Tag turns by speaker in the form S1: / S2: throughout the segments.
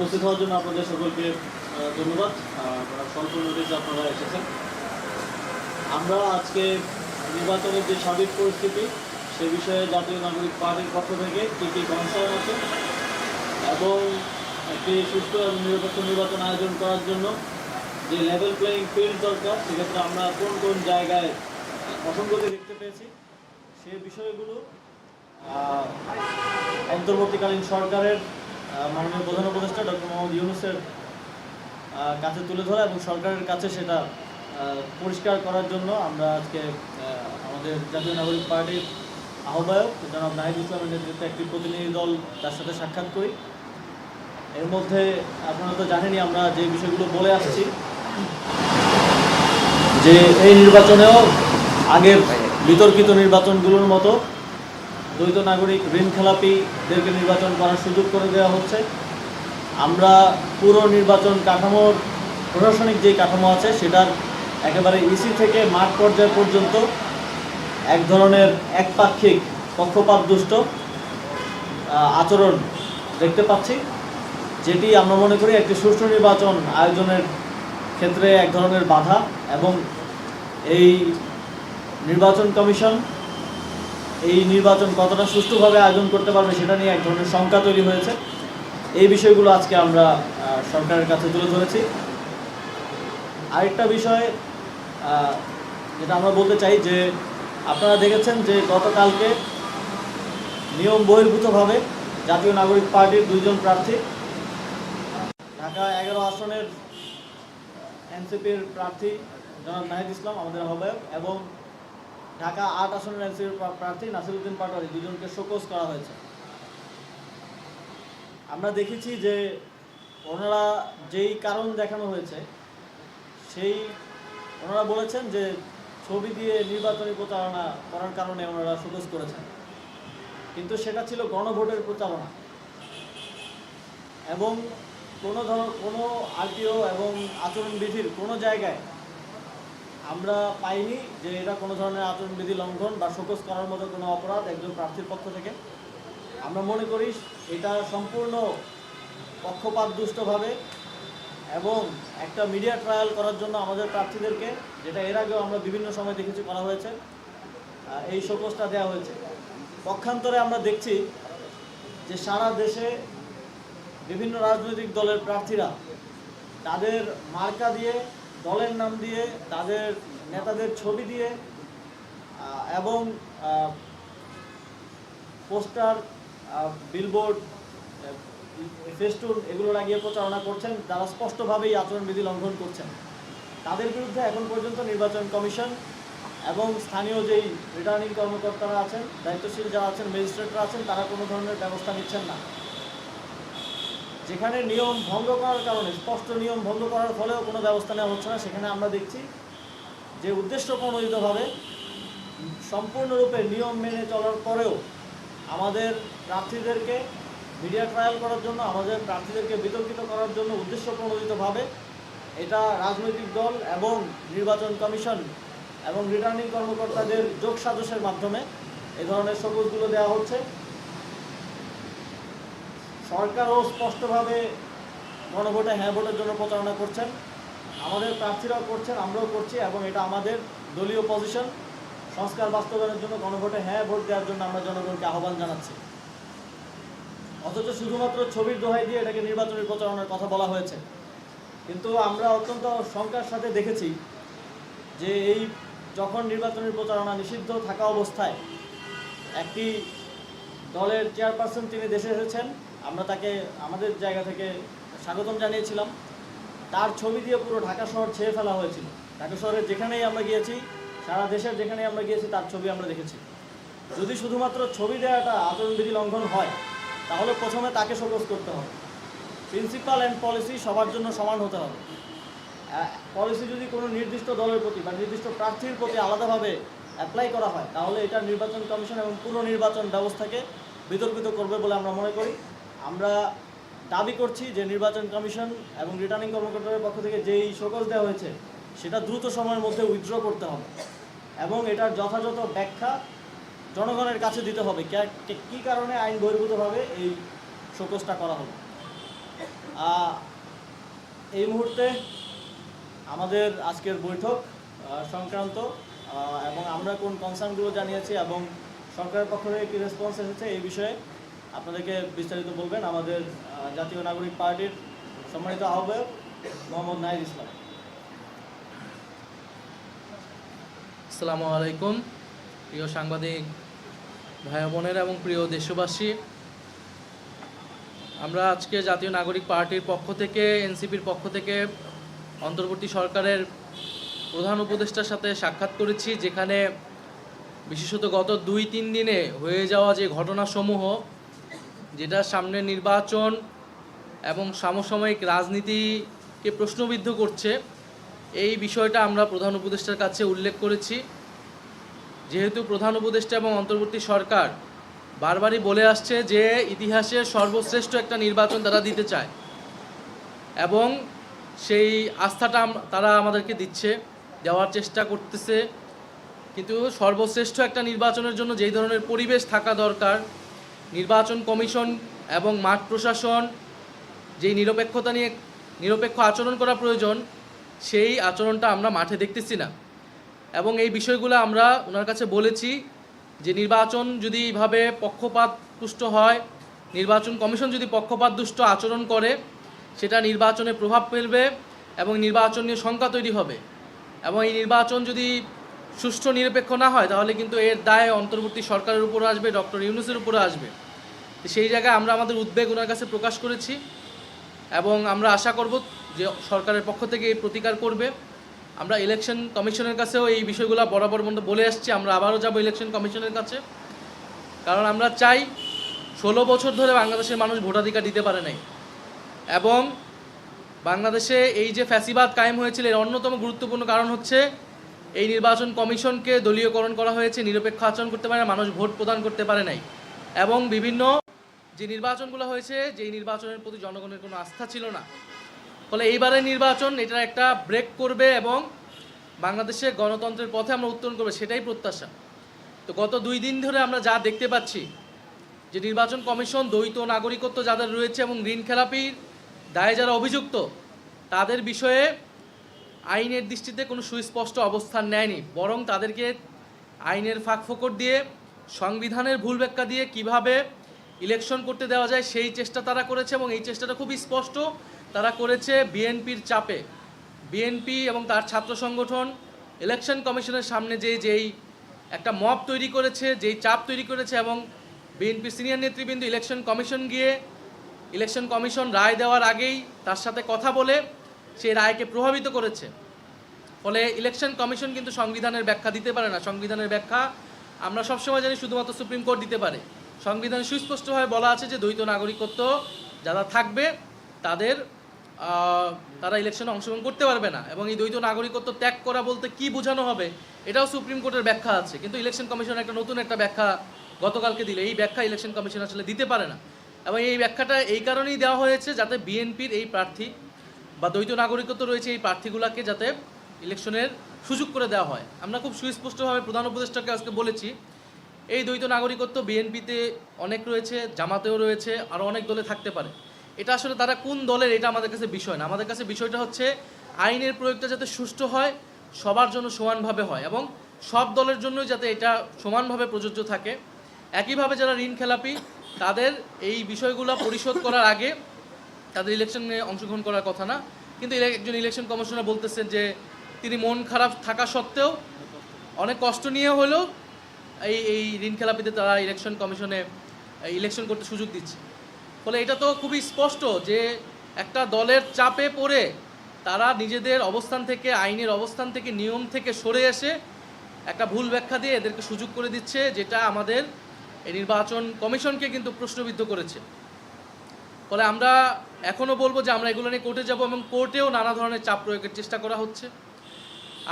S1: উপস্থিত হওয়ার জন্য আপনাদের সকলকে ধন্যবাদ। স্বল্প নোটিশে আপনারা এসেছেন। আমরা আজকে নির্বাচনের যে সার্বিক পরিস্থিতি সে বিষয়ে জাতীয় নাগরিক পার্টির পক্ষ থেকে কী কী কনসার্ন আছে এবং একটি সুষ্ঠু এবং নিরপেক্ষ নির্বাচন আয়োজন করার জন্য যে লেভেল প্লেয়িং ফিল্ড দরকার, সেক্ষেত্রে আমরা কোন কোন জায়গায় অসঙ্গতি দেখতে পেয়েছি সে বিষয়গুলো অন্তর্বর্তীকালীন সরকারের মাননীয় প্রধান উপদেষ্টা ডক্টর মোহাম্মদ ইউনূসের কাছে তুলে ধরা এবং সরকারের কাছে সেটা পরিষ্কার করার জন্য আমরা আজকে আমাদের জাতীয় নাগরিক পার্টির আহ্বায়ক জনাব নাহিদ ইসলামের নেতৃত্বে একটি প্রতিনিধি দল তার সাথে সাক্ষাৎ করি। এর মধ্যে আপনারা তো জানেনই আমরা যে বিষয়গুলো বলে আসছি যে এই নির্বাচনেও আগের বিতর্কিত নির্বাচনগুলোর মতো দ্বৈত নাগরিক ঋণ খেলাপিদেরকে নির্বাচন করার সুযোগ করে দেওয়া হচ্ছে। আমরা পুরো নির্বাচন কাঠামোর প্রশাসনিক যে কাঠামো আছে সেটার একেবারে ইসি থেকে মাঠ পর্যায় পর্যন্ত এক ধরনের একপাক্ষিক পক্ষপাতদুষ্ট আচরণ দেখতে পাচ্ছি, যেটি আমরা মনে করি একটি সুষ্ঠু নির্বাচন আয়োজনের ক্ষেত্রে এক ধরনের বাধা। এবং এই নির্বাচন কমিশন এই নির্বাচন কতটা সুষ্ঠুভাবে আয়োজন করতে পারবে সেটা নিয়ে এক ধরনের শঙ্কা তৈরি হয়েছে। এই বিষয়গুলো আজকে আমরা সরকারের কাছে তুলে ধরেছি। আরেকটা বিষয় যেটা আমরা বলতে চাই যে আপনারা দেখেছেন যে গতকালকে নিয়ম বহির্ভূতভাবে জাতীয় নাগরিক পার্টির দুইজন প্রার্থী, ঢাকা 11 আসনের এনসিপির প্রার্থী জনাব নাহিদ ইসলাম আমাদের আহ্বায়ক এবং ঢাকা 8 আসনের এনসিপির প্রার্থী নাসিরউদ্দিন পাটোয়ারি দুজনকে শোকজ করা হয়েছে। আমরা দেখেছি যে ওনারা যেই কারণ দেখানো হয়েছে ওনারা বলেছেন যে ছবি দিয়ে নির্বাচনী প্রচারণা করার কারণে ওনারা শোকজ করেছেন, কিন্তু সেটা ছিল গণভোটের প্রচারণা এবং কোনো আরটিও এবং আচরণবিধির কোনো জায়গায় আমরা পাইনি যে এটা কোনো ধরনের আচরণবিধি লঙ্ঘন বা শোকজ করার মতো কোনো অপরাধ একজন প্রার্থীর পক্ষ থেকে। আমরা মনে করি এটা সম্পূর্ণ পক্ষপাতদুষ্টভাবে এবং একটা মিডিয়া ট্রায়াল করার জন্য আমাদের প্রার্থীদেরকে, যেটা এর আগেও আমরা বিভিন্ন সময় দেখেছি করা হয়েছে, এই শোকজটা দেওয়া হয়েছে। পক্ষান্তরে আমরা দেখছি যে সারা দেশে বিভিন্ন রাজনৈতিক দলের প্রার্থীরা তাদের মার্কা দিয়ে, দলের নাম দিয়ে, তাদের নেতাদের ছবি দিয়ে এবং পোস্টার, বিলবোর্ড, ফেস্টুন এগুলো লাগিয়ে প্রচারণা করছেন, যারা স্পষ্টভাবেই আচরণবিধি লঙ্ঘন করছেন। তাদের বিরুদ্ধে এখন পর্যন্ত নির্বাচন কমিশন এবং স্থানীয় যেই রিটার্নিং কর্মকর্তারা আছেন, দায়িত্বশীল যারা আছেন, ম্যাজিস্ট্রেটরা আছেন, তারা কোনো ধরনের ব্যবস্থা নিচ্ছেন না। যেখানে নিয়ম ভঙ্গ করার কারণে, স্পষ্ট নিয়ম ভঙ্গ করার ফলেও কোনো ব্যবস্থা নেওয়া হচ্ছে না, সেখানে আমরা দেখছি যে উদ্দেশ্য প্রণোদিতভাবে সম্পূর্ণরূপে নিয়ম মেনে চলার পরেও আমাদের প্রার্থীদেরকে মিডিয়া ট্রায়াল করার জন্য, আমাদের প্রার্থীদেরকে বিতর্কিত করার জন্য উদ্দেশ্য প্রণোদিতভাবে এটা রাজনৈতিক দল এবং নির্বাচন কমিশন এবং রিটার্নিং কর্মকর্তাদের যোগসাজশের মাধ্যমে এই ধরনের শোকজগুলো দেওয়া হচ্ছে। সরকারও স্পষ্টভাবে গণভোটে হ্যাঁ ভোটের জন্য প্রচারণা করছেন, আমাদের প্রার্থীরাও করছেন, আমরাও করছি এবং এটা আমাদের দলীয় পজিশন। সংস্কার বাস্তবায়নের জন্য গণভোটে হ্যাঁ ভোট দেওয়ার জন্য আমরা জনগণকে আহ্বান জানাচ্ছি। অথচ শুধুমাত্র ছবির দোহাই দিয়ে এটাকে নির্বাচনী প্রচারণার কথা বলা হয়েছে। কিন্তু আমরা অত্যন্ত শঙ্কার সাথে দেখেছি যে এই যখন নির্বাচনী প্রচারণা নিষিদ্ধ থাকা অবস্থায় একটি দলের চেয়ারপারসন তিনি দেশে এসেছেন, আমরা তাকে আমাদের জায়গা থেকে স্বাগতম জানিয়েছিলাম। তার ছবি দিয়ে পুরো ঢাকা শহর ছেয়ে ফেলা হয়েছিল। ঢাকা শহরের যেখানেই আমরা গিয়েছি, সারা দেশের যেখানেই আমরা গিয়েছি, তার ছবি আমরা দেখেছি। যদি শুধুমাত্র ছবি দেওয়াটা আচরণবিধি লঙ্ঘন হয় তাহলে প্রথমে তাকে শোকজ করতে হবে। প্রিন্সিপাল অ্যান্ড পলিসি সবার জন্য সমান হতে হবে। পলিসি যদি কোনো নির্দিষ্ট দলের প্রতি বা নির্দিষ্ট প্রার্থীর প্রতি আলাদাভাবে অ্যাপ্লাই করা হয় তাহলে এটা নির্বাচন কমিশন এবং পুরো নির্বাচন ব্যবস্থাকে বিতর্কিত করবে বলে আমরা মনে করি। আমরা দাবি করছি যে নির্বাচন কমিশন এবং রিটার্নিং কর্মকর্তাদের পক্ষ থেকে যেই শোকজ দেওয়া হয়েছে সেটা দ্রুত সময়ের মধ্যে উইথড্র করতে হবে এবং এটার যথাযথ ব্যাখ্যা জনগণের কাছে দিতে হবে কী কারণে আইন বহির্ভূতভাবে এই শোকজটা করা হলো। এই মুহূর্তে আমাদের আজকের বৈঠক সংক্রান্ত এবং আমরা কোন কনসার্নগুলো জানিয়েছি এবং সরকারের পক্ষ থেকে কী রেসপন্স এসেছে এই বিষয়ে আপনাদেরকে বিস্তারিত বলবেন আমাদের জাতীয় নাগরিক পার্টির সম্মানিত আহ্বায়ক মোহাম্মদ নাহিদ ইসলাম।
S2: আসসালামু আলাইকুম প্রিয় সাংবাদিক ভাই বোনেরা এবং প্রিয় দেশবাসী, আমরা আজকে জাতীয় নাগরিক পার্টির পক্ষ থেকে এনসিপির পক্ষ থেকে অন্তর্বর্তী সরকারের প্রধান উপদেষ্টার সাথে সাক্ষাৎ করেছি, যেখানে বিশেষত গত 2-3 দিনে হয়ে যাওয়া যে ঘটনাসমূহ, যেটা সামনে নির্বাচন এবং সমসাময়িক রাজনীতিকে প্রশ্নবিদ্ধ করছে, এই বিষয়টা আমরা প্রধান উপদেষ্টার কাছে উল্লেখ করেছি। যেহেতু প্রধান উপদেষ্টা এবং অন্তর্বর্তী সরকার বারবারই বলে আসছে যে ইতিহাসের সর্বশ্রেষ্ঠ একটা নির্বাচন তারা দিতে চায় এবং সেই আস্থাটা তারা আমাদেরকে দিচ্ছে, দেওয়ার চেষ্টা করতেছে, কিন্তু সর্বশ্রেষ্ঠ একটা নির্বাচনের জন্য যেই ধরনের পরিবেশ থাকা দরকার, নির্বাচন কমিশন এবং মাঠ প্রশাসন যেই নিরপেক্ষ আচরণ করা প্রয়োজন, সেই আচরণটা আমরা মাঠে দেখতেছি না। এবং এই বিষয়গুলো আমরা ওনার কাছে বলেছি যে নির্বাচন যদি এইভাবে পক্ষপাতদুষ্ট হয়, নির্বাচন কমিশন যদি পক্ষপাতদুষ্ট আচরণ করে, সেটা নির্বাচনে প্রভাব ফেলবে এবং নির্বাচন নিয়ে শঙ্কা তৈরি হবে। এবং এই নির্বাচন যদি সুষ্ঠু নিরপেক্ষ না হয়, তাহলে কিন্তু এর দায় অন্তর্বর্তী সরকারের উপরে আসবে, ডক্টর ইউনূসের উপরে আসবে। সেই জায়গায় আমরা আমাদের উদ্বেগ ওনার কাছে প্রকাশ করেছি এবং আমরা আশা করব যে সরকারের পক্ষ থেকে এই প্রতিকার করবে। আমরা ইলেকশন কমিশনের কাছেও এই বিষয়গুলো বরাবর মতো বলে আসছি, আমরা আবারও যাব ইলেকশন কমিশনের কাছে, কারণ আমরা চাই 16 বছর ধরে বাংলাদেশের মানুষ ভোটাধিকার দিতে পারে নাই এবং বাংলাদেশে এই যে ফ্যাসিবাদ কায়েম হয়েছিল, এর অন্যতম গুরুত্বপূর্ণ কারণ হচ্ছে এই নির্বাচন কমিশনকে দলীয়করণ করা হয়েছে, নিরপেক্ষ আচরণ করতে পারে না, মানুষ ভোট প্রদান করতে পারে নাই এবং বিভিন্ন যে নির্বাচনগুলো হয়েছে, যেই নির্বাচনের প্রতি জনগণের কোনো আস্থা ছিল না। ফলে এইবারের নির্বাচন এটার একটা ব্রেক করবে এবং বাংলাদেশে গণতন্ত্রের পথে আমরা উত্তরণ করবে, সেটাই প্রত্যাশা। তো গত 2 দিন ধরে আমরা যা দেখতে পাচ্ছি যে নির্বাচন কমিশন দ্বৈত নাগরিকত্ব যাদের রয়েছে এবং ঋণ খেলাপির দায়ে যারা অভিযুক্ত, তাদের বিষয়ে আইনের দৃষ্টিতে কোনো সুস্পষ্ট অবস্থান নেয়নি, বরং তাদেরকে আইনের ফাঁকফোকর দিয়ে, সংবিধানের ভুল ব্যাখ্যা দিয়ে কিভাবে ইলেকশন করতে দেওয়া যায় সেই চেষ্টা তারা করেছে এবং এই চেষ্টাটা খুবই স্পষ্ট তারা করেছে বিএনপির চাপে। বিএনপি এবং তার ছাত্র সংগঠন ইলেকশন কমিশনের সামনে যেই একটা মব তৈরি করেছে, যেই চাপ তৈরি করেছে এবং বিএনপির সিনিয়র নেতৃবৃন্দ ইলেকশন কমিশন গিয়ে ইলেকশন কমিশন রায় দেওয়ার আগেই তার সাথে কথা বলে সেই রায়কে প্রভাবিত করেছে। ফলে ইলেকশন কমিশন কিন্তু সংবিধানের ব্যাখ্যা দিতে পারে না। সংবিধানের ব্যাখ্যা আমরা সবসময় জানি শুধুমাত্র সুপ্রিম কোর্ট দিতে পারে। সংবিধানে সুস্পষ্টভাবে বলা আছে যে দ্বৈত নাগরিকত্ব যারা থাকবে তারা ইলেকশনে অংশগ্রহণ করতে পারবে না এবং এই দ্বৈত নাগরিকত্ব ত্যাগ করা বলতে কি বোঝানো হবে, এটাও সুপ্রিম কোর্টের ব্যাখ্যা আছে, কিন্তু ইলেকশন কমিশন নতুন একটা ব্যাখ্যা গতকালকে দিলে, এই ব্যাখ্যা ইলেকশন কমিশন আসলে দিতে পারে না। এবং এই ব্যাখ্যাটা এই কারণেই দেওয়া হয়েছে যাতে বিএনপির এই প্রার্থী বা দ্বৈত নাগরিকত্ব রয়েছে এই প্রার্থীগুলোকে যাতে ইলেকশনের সুযোগ করে দেওয়া হয়। আমরা খুব সুস্পষ্টভাবে প্রধান উপদেষ্টাকে আজকে বলেছি এই দ্বৈত নাগরিকত্ব বিএনপিতে অনেক রয়েছে, জামাতেও রয়েছে, আরও অনেক দলে থাকতে পারে। এটা আসলে তারা কোন দলের, এটা আমাদের কাছে বিষয় না। আমাদের কাছে বিষয়টা হচ্ছে আইনের প্রয়োগটা যাতে সুষ্ঠু হয়, সবার জন্য সমানভাবে হয় এবং সব দলের জন্যই যাতে এটা সমানভাবে প্রযোজ্য থাকে। একইভাবে যারা ঋণ খেলাপি, তাদের এই বিষয়গুলো পরিশোধ করার আগে তাদের ইলেকশনে অংশগ্রহণ করার কথা না, কিন্তু একজন ইলেকশন কমিশনার বলতেছেন যে তিনি মন খারাপ থাকা সত্ত্বেও অনেক কষ্ট নিয়ে হলেও এই ঋণ খেলাপিতে তারা ইলেকশন কমিশনে ইলেকশন করতে সুযোগ দিচ্ছে। ফলে এটা তো খুবই স্পষ্ট যে একটা দলের চাপে পড়ে তারা নিজেদের অবস্থান থেকে, আইনের অবস্থান থেকে, নিয়ম থেকে সরে এসে একটা ভুল ব্যাখ্যা দিয়ে এদেরকে সুযোগ করে দিচ্ছে, যেটা আমাদের এই নির্বাচন কমিশনকে কিন্তু প্রশ্নবিদ্ধ করেছে। ফলে আমরা এখনও বলবো যে আমরা এগুলো নিয়ে কোর্টে যাব এবং কোর্টেও নানা ধরনের চাপ প্রয়োগের চেষ্টা করা হচ্ছে।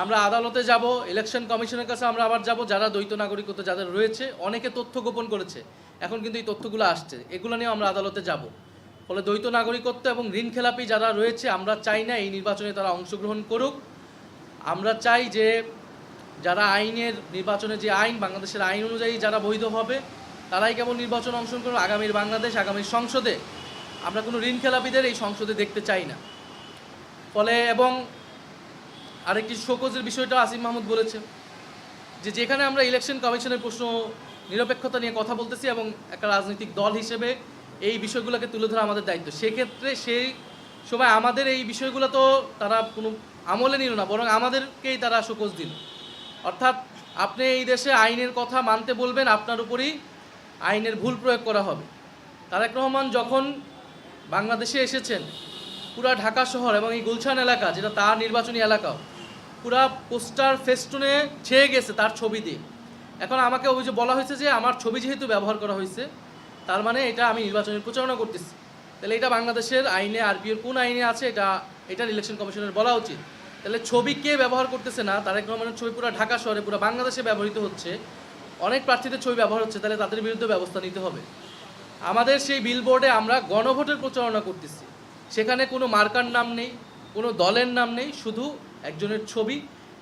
S2: আমরা আদালতে যাব, ইলেকশন কমিশনের কাছে আমরা আবার যাব, যারা দ্বৈত নাগরিকত্ব যাদের রয়েছে, অনেকে তথ্য গোপন করেছে, এখন কিন্তু এই তথ্যগুলো আসছে, এগুলো নিয়েও আমরা আদালতে যাব। ফলে দ্বৈত নাগরিকত্ব এবং ঋণ খেলাপি যারা রয়েছে, আমরা চাই না এই নির্বাচনে তারা অংশগ্রহণ করুক। আমরা চাই যে যারা নির্বাচনে যে আইন, বাংলাদেশের আইন অনুযায়ী যারা বৈধ হবে, তারাই কেবল নির্বাচনে অংশগ্রহণ করবে। আগামীর বাংলাদেশ, আগামীর সংসদে আমরা কোনো ঋণ খেলাপিদের এই সংসদে দেখতে চাই না। ফলে এবং আরেকটি শোকজের বিষয়টা আসিফ মাহমুদ বলেছে যে যেখানে আমরা ইলেকশন কমিশনের প্রশ্ন নিরপেক্ষতা নিয়ে কথা বলতেছি এবং একটা রাজনৈতিক দল হিসেবে এই বিষয়গুলোকে তুলে ধরা আমাদের দায়িত্ব, সেক্ষেত্রে সেই সময় আমাদের এই বিষয়গুলো তো তারা কোনো আমলে নিল না, বরং আমাদেরকেই তারা শোকজ দিল। অর্থাৎ আপনি এই দেশে আইনের কথা মানতে বলবেন, আপনার উপরই আইনের ভুল প্রয়োগ করা হবে। তারেক রহমান যখন বাংলাদেশে এসেছেন, পুরা ঢাকা শহর এবং এই গুলশান এলাকা যেটা তার নির্বাচনী এলাকাও পুরা পোস্টার ফেস্টুনে ছেয়ে গেছে তার ছবি দিয়ে। এখন আমাকে অভিযোগ বলা হয়েছে যে আমার ছবি যেহেতু ব্যবহার করা হয়েছে তার মানে এটা আমি নির্বাচনের প্রচারণা করতেছি। তাহলে এটা বাংলাদেশের আইনে, আরপিওর কোন আইনে আছে এটা ইলেকশন কমিশনের বলা উচিত। তাহলে ছবি কে ব্যবহার করতেছে না? তারেক রহমানের ছবি পুরো ঢাকা শহরে, পুরো বাংলাদেশে ব্যবহৃত হচ্ছে, অনেক প্রার্থীদের ছবি ব্যবহার হচ্ছে, তাহলে তাদের বিরুদ্ধে ব্যবস্থা নিতে হবে। আমাদের সেই বিলবোর্ডে আমরা গণভোটের প্রচারণা করতেছি, সেখানে কোনো মার্কার নাম নেই, কোনো দলের নাম নেই, শুধু একজনের ছবি।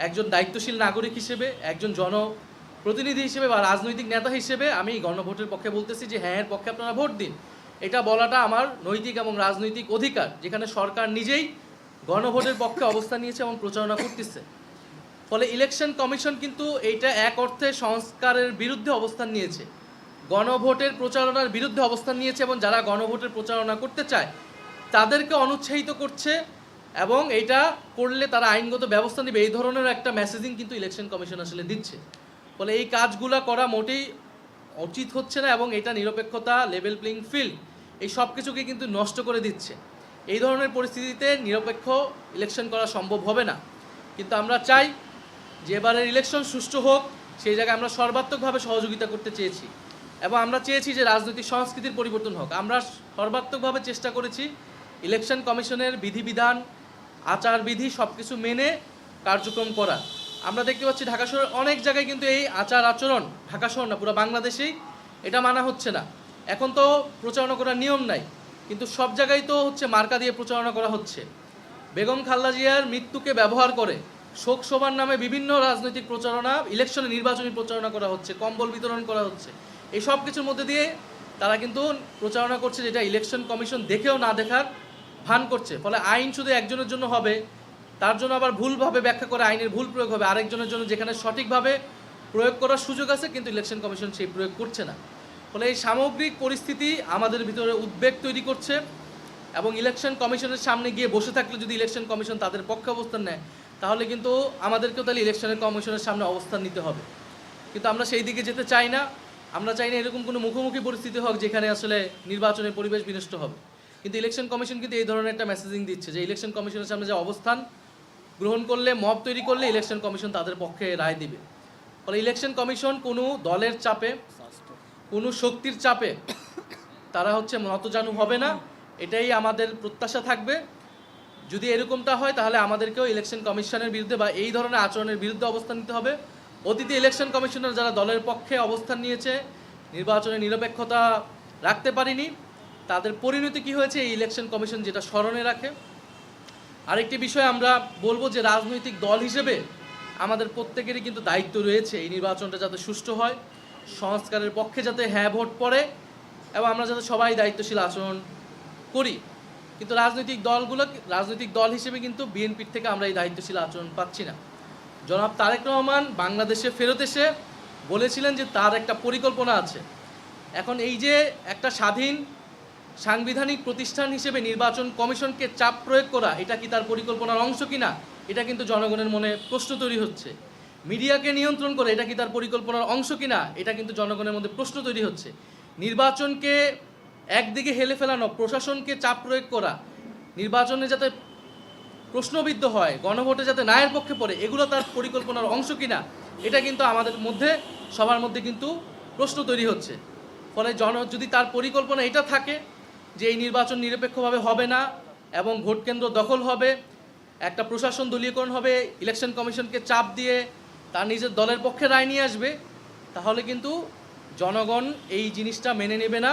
S2: একজন দায়িত্বশীল নাগরিক হিসেবে, একজন জনপ্রতিনিধি হিসেবে বা রাজনৈতিক নেতা হিসেবে আমি গণভোটের পক্ষে বলতেছি যে হ্যাঁ, এর পক্ষে আপনারা ভোট দিন। এটা বলাটা আমার নৈতিক এবং রাজনৈতিক অধিকার, যেখানে সরকার নিজেই গণভোটের পক্ষে অবস্থান নিয়েছে এবং প্রচারণা করতেছে। ফলে ইলেকশন কমিশন কিন্তু এইটা এক অর্থে সংস্কারের বিরুদ্ধে অবস্থান নিয়েছে, গণভোটের প্রচারণার বিরুদ্ধে অবস্থান নিয়েছে, এবং যারা গণভোটের প্রচারণা করতে চায় তাদেরকে অনুৎসাহিত করছে, এবং এটা করলে তারা আইনগত ব্যবস্থা নেবে, এই ধরনের একটা মেসেজিং কিন্তু ইলেকশন কমিশন আসলে দিচ্ছে। ফলে এই কাজগুলো করা মোটেই উচিত হচ্ছে না, এবং এটা নিরপেক্ষতা, লেভেল প্লেইং ফিল্ড, এই সব কিছুকে কিন্তু নষ্ট করে দিচ্ছে। এই ধরনের পরিস্থিতিতে নিরপেক্ষ ইলেকশন করা সম্ভব হবে না। কিন্তু আমরা চাই যে এবারের ইলেকশন সুষ্ঠু হোক, সেই জায়গায় আমরা সর্বাত্মকভাবে সহযোগিতা করতে চেয়েছি, এবং আমরা চেয়েছি যে রাজনৈতিক সংস্কৃতির পরিবর্তন হোক। আমরা সর্বাত্মকভাবে চেষ্টা করেছি ইলেকশন কমিশনের বিধিবিধান, আচারবিধি সব কিছু মেনে কার্যক্রম করা। আমরা দেখতে পাচ্ছি ঢাকা শহরের অনেক জায়গায় কিন্তু এই আচার আচরণ, ঢাকা শহর না পুরো বাংলাদেশেই এটা মানা হচ্ছে না। এখন তো প্রচারণা করার নিয়ম নাই, কিন্তু সব জায়গায় তো হচ্ছে মার্কা দিয়ে প্রচারণা করা হচ্ছে। বেগম খালেদা জিয়ার মৃত্যুকে ব্যবহার করে শোক সভার নামে বিভিন্ন রাজনৈতিক প্রচারণা, ইলেকশনে নির্বাচনী প্রচারণা করা হচ্ছে, কম্বল বিতরণ করা হচ্ছে। এই সব কিছুর মধ্যে দিয়ে তারা কিন্তু প্রচারণা করছে, যেটা ইলেকশন কমিশন দেখেও না দেখার ভান করছে। ফলে আইন শুধু একজনের জন্য হবে, তার জন্য আবার ভুলভাবে ব্যাখ্যা করে আইনের ভুল প্রয়োগ হবে আরেকজনের জন্য, যেখানে সঠিকভাবে প্রয়োগ করার সুযোগ আছে কিন্তু ইলেকশন কমিশন সেই প্রয়োগ করছে না। ফলে এই সামগ্রিক পরিস্থিতি আমাদের ভিতরে উদ্বেগ তৈরি করছে, এবং ইলেকশন কমিশনের সামনে গিয়ে বসে থাকলে যদি ইলেকশন কমিশন তাদের পক্ষে অবস্থান নেয়, তাহলে কিন্তু আমাদেরকেও তাহলে ইলেকশনের কমিশনের সামনে অবস্থান নিতে হবে। কিন্তু আমরা সেই দিকে যেতে চাই না। আমরা চাই না এরকম কোনো মুখোমুখি পরিস্থিতি হোক যেখানে আসলে নির্বাচনের পরিবেশ বিনষ্ট হবে। কিন্তু ইলেকশন কমিশন কিন্তু এই ধরনের একটা মেসেজিং দিচ্ছে যে ইলেকশন কমিশনের সামনে যে অবস্থান গ্রহণ করলে, মব তৈরি করলে ইলেকশন কমিশন তাদের পক্ষে রায় দিবে। ফলে ইলেকশন কমিশন কোনো দলের চাপে, কোনো শক্তির চাপে তারা হচ্ছে নতজানু হবে না, এটাই আমাদের প্রত্যাশা থাকবে। যদি এরকমটা হয় তাহলে আমাদেরকেও ইলেকশন কমিশনের বিরুদ্ধে বা এই ধরনের আচরণের বিরুদ্ধে অবস্থান নিতে হবে। অতীতে ইলেকশন কমিশনার যারা দলের পক্ষে অবস্থান নিয়েছে, নির্বাচনে নিরপেক্ষতা রাখতে পারেনি, তাদের পরিণতি কী হয়েছে এই ইলেকশন কমিশন যেটা স্মরণে রাখে। আরেকটি বিষয় আমরা বলবো যে রাজনৈতিক দল হিসেবে আমাদের প্রত্যেকেরই কিন্তু দায়িত্ব রয়েছে এই নির্বাচনটা যাতে সুষ্ঠু হয়, সংস্কারের পক্ষে যাতে হ্যাঁ ভোট পড়ে, এবং আমরা যাতে সবাই দায়িত্বশীল আচরণ করি। কিন্তু রাজনৈতিক দল হিসেবে কিন্তু বিএনপির থেকে আমরা এই দায়িত্বশীল আচরণ পাচ্ছি না। জনাব তারেক রহমান বাংলাদেশে ফেরত এসে বলেছিলেন যে তার একটা পরিকল্পনা আছে। এখন এই যে একটা স্বাধীন সাংবিধানিক প্রতিষ্ঠান হিসেবে নির্বাচন কমিশনকে চাপ প্রয়োগ করা, এটা কি তার পরিকল্পনার অংশ কিনা, এটা কিন্তু জনগণের মনে প্রশ্ন তৈরি হচ্ছে। মিডিয়াকে নিয়ন্ত্রণ করে, এটা কি তার পরিকল্পনার অংশ কিনা, এটা কিন্তু জনগণের মধ্যে প্রশ্ন তৈরি হচ্ছে। নির্বাচনকে একদিকে হেলে ফেলানো, প্রশাসনকে চাপ প্রয়োগ করা, নির্বাচনে যাতে প্রশ্নবিদ্ধ হয়, গণভোটে যাতে নায়ের পক্ষে পড়ে, এগুলো তার পরিকল্পনার অংশ কিনা, এটা কিন্তু আমাদের মধ্যে সবার মধ্যে কিন্তু প্রশ্ন তৈরি হচ্ছে। ফলে যদি তার পরিকল্পনা এটা থাকে যে এই নির্বাচন নিরপেক্ষভাবে হবে না এবং ভোট কেন্দ্র দখল হবে, একটা প্রশাসন দলীয়করণ হবে, ইলেকশন কমিশনকে চাপ দিয়ে তার নিজের দলের পক্ষে রায় নিয়ে আসবে, তাহলে কিন্তু জনগণ এই জিনিসটা মেনে নেবে না,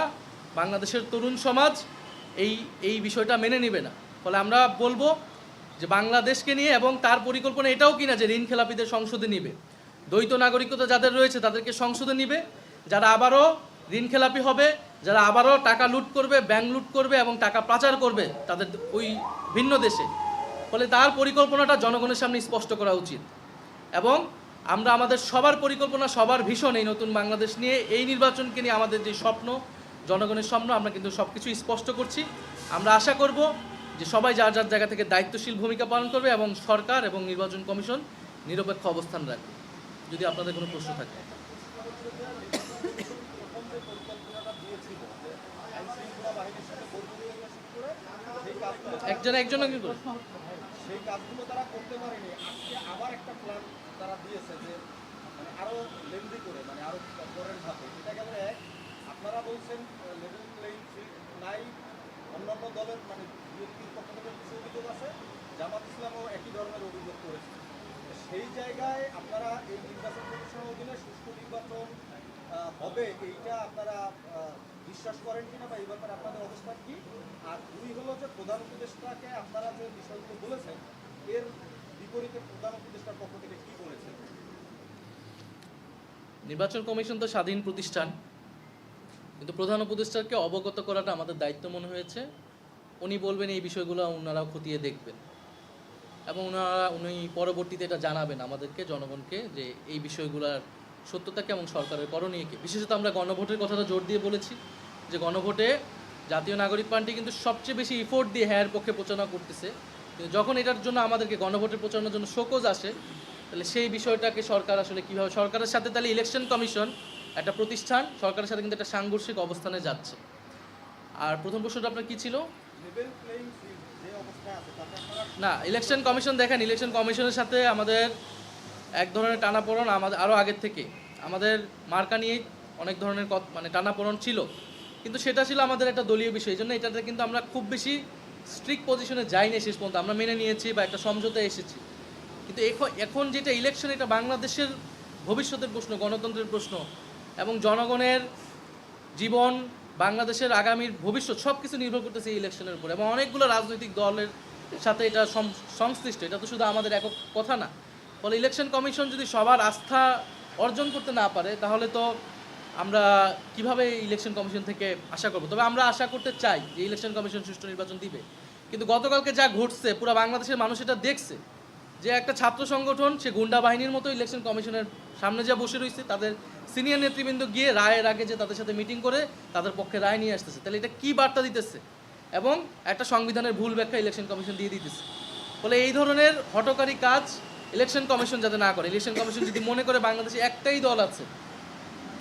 S2: বাংলাদেশের তরুণ সমাজ এই বিষয়টা মেনে নেবে না। ফলে আমরা বলবো যে বাংলাদেশকে নিয়ে, এবং তার পরিকল্পনা এটাও কিনা যে ঋণ খেলাপিদের সংসদে নিবে, দ্বৈত নাগরিকতা যাদের রয়েছে তাদেরকে সংসদে নিবে, যারা আবারও ঋণ খেলাপি হবে যারা আবারও টাকা লুট করবে, ব্যাংক লুট করবে এবং টাকা পাচার করবে তাদের ওই ভিন্ন দেশে। ফলে তার পরিকল্পনাটা জনগণের সামনে স্পষ্ট করা উচিত। এবং আমরা আমাদের সবার পরিকল্পনা, সবার ভীষণ এই নতুন বাংলাদেশ নিয়ে, এই নির্বাচনকে নিয়ে আমাদের যে স্বপ্ন, জনগণের স্বপ্ন, আমরা কিন্তু সব কিছু স্পষ্ট করছি। আমরা আশা করব যে সবাই যার যার জায়গা থেকে দায়িত্বশীল ভূমিকা পালন করবে এবং সরকার এবং নির্বাচন কমিশন নিরপেক্ষ অবস্থান রাখবে। যদি আপনাদের কোনো প্রশ্ন থাকে। একজন একজন কি করে
S3: সেই কাজগুলো তারা করতে পারেনি। আজকে আবার একটা প্ল্যান তারা দিয়েছে যে মানে আরো লেন্দি করে, মানে আরো পরের ধাপে। এটা গেল এক। আপনারা বলছেন লেভেল প্লেইং ফিল্ড নাই, অন্যান্য দলের মানে বিএনপির পক্ষ থেকে কিছু অভিযোগ আছে, জামাত ইসলামও একই ধরনের অভিযোগ করেছে। সেই জায়গায় আপনারা এই নির্বাচন কমিশনের অধীনে সুষ্ঠু নির্বাচন হবে এইটা আপনারা বিশ্বাস করেন কিনা, বা এই ব্যাপারে আপনাদের অবস্থান কি? আর দুই হলো যে প্রধান উপদেষ্টাকে আপনারা যে বিষয়গুলো বলেছেন এর বিপরীতে প্রধান উপদেষ্টার পক্ষ থেকে কি বলেছেন?
S2: নির্বাচন কমিশন তো স্বাধীন প্রতিষ্ঠান, কিন্তু প্রধান উপদেষ্টাকে অবগত করাটা আমাদের দায়িত্ব মনে হয়েছে। উনি বলবেন এই বিষয়গুলো, ওনারাও খতিয়ে দেখবেন এবং উনি পরবর্তীতে এটা জানাবেন আমাদেরকে, জনগণকে, যে এই বিষয়গুলোর সত্যতাকে এবং সরকারের করণীয়কে। বিশেষত আমরা গণভোটের কথাটা জোর দিয়ে বলেছি যে গণভোটে জাতীয় নাগরিক পার্টি কিন্তু সবচেয়ে বেশি ইফোর্ট দিয়ে হ্যাঁ পক্ষে প্রচারণা করতেছে। কিন্তু যখন এটার জন্য আমাদেরকে গণভোটের প্রচারণার জন্য শোকজ আসে, তাহলে সেই বিষয়টাকে সরকার আসলে কীভাবে, সরকারের সাথে তাহলে ইলেকশন কমিশন একটা প্রতিষ্ঠান, সরকারের সাথে কিন্তু একটা সাংঘর্ষিক অবস্থানে যাচ্ছে। আর প্রথম প্রশ্নটা আপনার কী ছিল?
S3: লেভেল প্লেইং ফিল্ড যে অবস্থায় আছে তাতে আপনারা
S2: না, ইলেকশন কমিশন দেখেন, ইলেকশন কমিশনের সাথে আমাদের এক ধরনের টানাপোড়েন আমাদের আরও আগের থেকে, আমাদের মার্কা নিয়েই অনেক ধরনের মানে টানাপোড়েন ছিল, কিন্তু সেটা ছিল আমাদের একটা দলীয় বিষয়। এই জন্য এটাতে কিন্তু আমরা খুব বেশি স্ট্রিক্ট পজিশনে যাইনি শেষ পর্যন্ত, আমরা মেনে নিয়েছি বা একটা সমঝোতায় এসেছি। কিন্তু এখন যেটা ইলেকশন, এটা বাংলাদেশের ভবিষ্যতের প্রশ্ন, গণতন্ত্রের প্রশ্ন এবং জনগণের জীবন, বাংলাদেশের আগামীর ভবিষ্যৎ সব কিছু নির্ভর করতেছে এই ইলেকশনের উপর। এবং অনেকগুলো রাজনৈতিক দলের সাথে এটা সংশ্লিষ্ট, এটা তো শুধু আমাদের একক কথা না। ফলে ইলেকশন কমিশন যদি সবার আস্থা অর্জন করতে না পারে, তাহলে তো আমরা কিভাবে ইলেকশন কমিশন থেকে আশা করব? তবে আমরা আশা করতে চাই যে ইলেকশন কমিশন সুষ্ঠু নির্বাচন দিবে। কিন্তু গতকালকে যা ঘটছে, পুরো বাংলাদেশের মানুষ এটা দেখছে যে একটা ছাত্র সংগঠন সে গুন্ডা বাহিনীর মতো ইলেকশন কমিশনের সামনে যা বসে রয়েছে, তাদের সিনিয়র নেতৃবৃন্দ গিয়ে রায়ের আগে যে তাদের সাথে মিটিং করে তাদের পক্ষে রায় নিয়ে আসতেছে। তাহলে এটা কী বার্তা দিতেছে? এবং একটা সংবিধানের ভুল ব্যাখ্যা ইলেকশন কমিশন দিয়ে দিতেছে। ফলে এই ধরনের হঠকারী কাজ ইলেকশন কমিশন যাতে না করে, ইলেকশন কমিশন যদি মনে করে বাংলাদেশে একটাই দল আছে,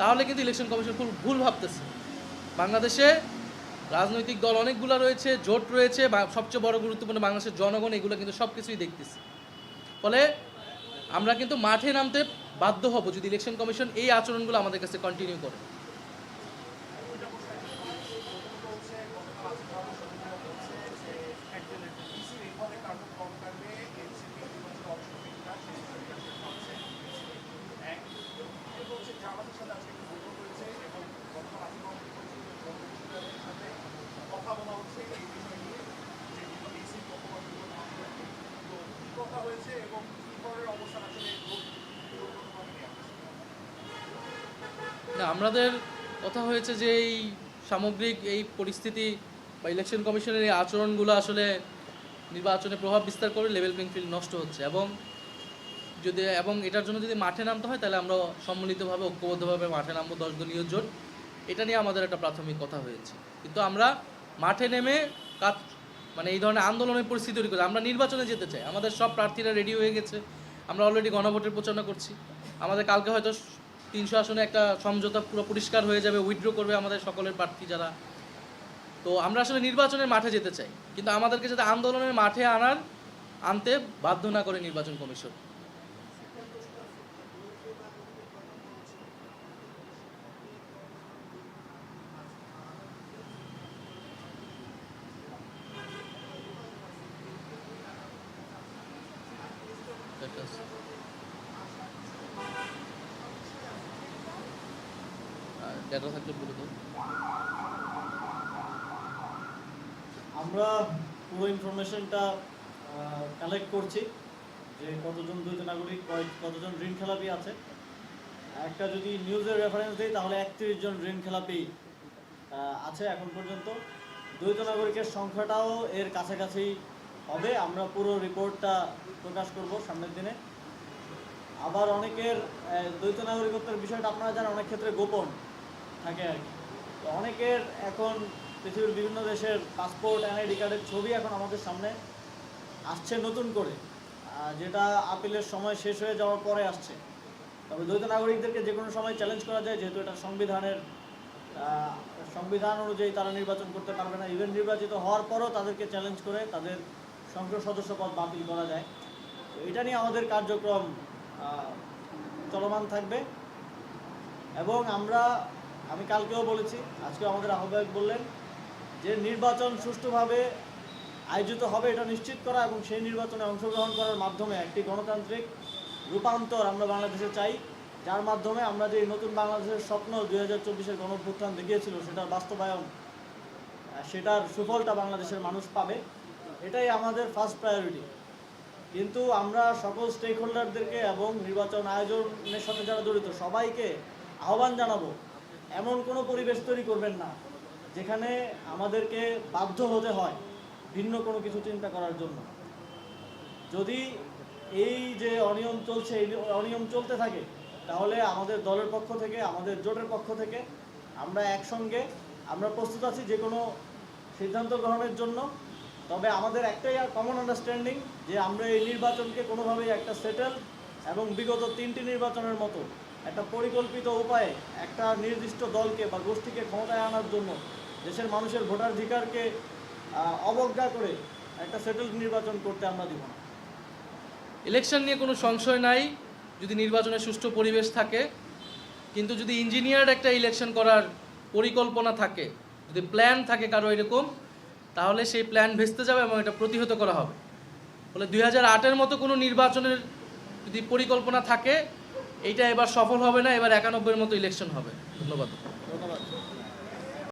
S2: তাহলে কিন্তু ইলেকশন কমিশন ভুল ভাবতেছে। বাংলাদেশে রাজনৈতিক দল অনেকগুলো রয়েছে, জোট রয়েছে, সবচেয়ে বড় গুরুত্বপূর্ণ বাংলাদেশের জনগণ, এগুলো কিন্তু সব কিছুই দেখতেছে। ফলে আমরা কিন্তু মাঠে নামতে বাধ্য হব যদি ইলেকশন কমিশন এই আচরণগুলো আমাদের কাছে কন্টিনিউ করে। না, আমাদের কথা হয়েছে যে এই সামগ্রিক এই পরিস্থিতি বা ইলেকশন কমিশনের এই আচরণগুলো আসলে নির্বাচনে প্রভাব বিস্তার করে, লেভেল প্লেইং ফিল্ড নষ্ট হচ্ছে। এবং এটার জন্য যদি মাঠে নামতে হয়, তাহলে আমরা সম্মিলিতভাবে, ঐক্যবদ্ধভাবে মাঠে নামবো, 10 দলীয় জোট। এটা নিয়ে আমাদের একটা প্রাথমিক কথা হয়েছে। কিন্তু আমরা মাঠে নেমে মানে এই ধরনের আন্দোলনের পরিস্থিতি তৈরি করে আমরা নির্বাচনে যেতে চাই। আমাদের সব প্রার্থীরা রেডি হয়ে গেছে, আমরা অলরেডি গণভোটের প্রচারণা করছি। আমাদের কালকে হয়তো 300 আসনে একটা সমঝোতা পুরো পরিষ্কার হয়ে যাবে, উইথড্র করবে আমাদের সকলের প্রার্থী যারা। তো আমরা আসলে নির্বাচনের মাঠে যেতে চাই, কিন্তু আমাদেরকে যাতে আন্দোলনের মাঠে আনতে বাধ্য না করে নির্বাচন কমিশন। ডেটা থাকলে বলে দাও।
S1: আমরা পুরো ইনফরমেশনটা কালেক্ট করছি যে কতজন দ্বৈত নাগরিক, কতজন ঋণ খেলাপি আছে। একটা যদি নিউজের রেফারেন্স দিই, তাহলে 31 জন ঋণ খেলাপি আছে এখন পর্যন্ত। দ্বৈত নাগরিকের সংখ্যাটাও এর কাছাকাছি হবে। আমরা পুরো রিপোর্টটা প্রকাশ করব সামনের দিনে। আবার অনেকের দ্বৈত নাগরিকত্বের বিষয়টা আপনারা জানেন অনেক ক্ষেত্রে গোপন থাকে আর কি। তো অনেকের এখন পৃথিবীর বিভিন্ন দেশের পাসপোর্ট এনআইডি কার্ডের ছবি এখন আমাদের সামনে আসছে নতুন করে, যেটা আপিলের সময় শেষ হয়ে যাওয়ার পরে আসছে। তবে দ্বৈত নাগরিকদেরকে যে কোনো সময় চ্যালেঞ্জ করা যায়, যেহেতু এটা সংবিধান অনুযায়ী তারা নির্বাচন করতে পারবে না। ইভেন নির্বাচিত হওয়ার পরও তাদেরকে চ্যালেঞ্জ করে তাদের সংসদ সদস্য পদ বাতিল করা যায়। তো এটা নিয়ে আমাদের কার্যক্রম চলমান থাকবে। এবং আমি কালকেও বলেছি, আজকেও আমাদের আহ্বায়ক বললেন যে নির্বাচন সুষ্ঠুভাবে আয়োজিত হবে এটা নিশ্চিত করা এবং সেই নির্বাচনে অংশগ্রহণ করার মাধ্যমে একটি গণতান্ত্রিক রূপান্তর আমরা বাংলাদেশে চাই, যার মাধ্যমে আমরা যে নতুন বাংলাদেশের স্বপ্ন 2024-এর গণঅভ্যুত্থান দেখিয়েছিল সেটার বাস্তবায়ন, সেটার সুফলটা বাংলাদেশের মানুষ পাবে। এটাই আমাদের ফার্স্ট প্রায়োরিটি। কিন্তু আমরা সকল স্টেক হোল্ডারদেরকে এবং নির্বাচন আয়োজনের সাথে যারা জড়িত সবাইকে আহ্বান জানাবো, এমন কোনো পরিবেশ তৈরি করবেন না যেখানে আমাদেরকে বাধ্য হতে হয় ভিন্ন কোনো কিছু চিন্তা করার জন্য। যদি এই যে অনিয়ম চলছে, এই অনিয়ম চলতে থাকে, তাহলে আমাদের দলের পক্ষ থেকে, আমাদের জোটের পক্ষ থেকে আমরা একসঙ্গে প্রস্তুত আছি যে কোনো সিদ্ধান্ত গ্রহণের জন্য। তবে আমাদের একটাই কমন আন্ডারস্ট্যান্ডিং যে আমরা এই নির্বাচনকে কোনোভাবেই একটা সেটেল এবং বিগত 3টি নির্বাচনের মতো একটা পরিকল্পিত উপায়ে একটা নির্দিষ্ট দলকে বা গোষ্ঠীকে ক্ষমতায় আনার জন্য দেশের মানুষের ভোটাধিকারকে অবজ্ঞা করে একটা সেটেলড নির্বাচন করতে আমরা দিব না।
S2: ইলেকশন নিয়ে কোনো সংশয় নাই যদি নির্বাচনের সুষ্ঠু পরিবেশ থাকে, কিন্তু যদি ইঞ্জিনিয়ার্ড একটা ইলেকশন করার পরিকল্পনা থাকে, যদি প্ল্যান থাকে কারো এরকম, তাহলে সেই প্ল্যান ভেস্তে যাবে এবং এটা প্রতিহত করা হবে। ফলে 2008-এর মতো কোনো নির্বাচনের যদি পরিকল্পনা থাকে, এইটা এবার সফল হবে না, এবার 91-এর মতো ইলেকশন হবে। ধন্যবাদ।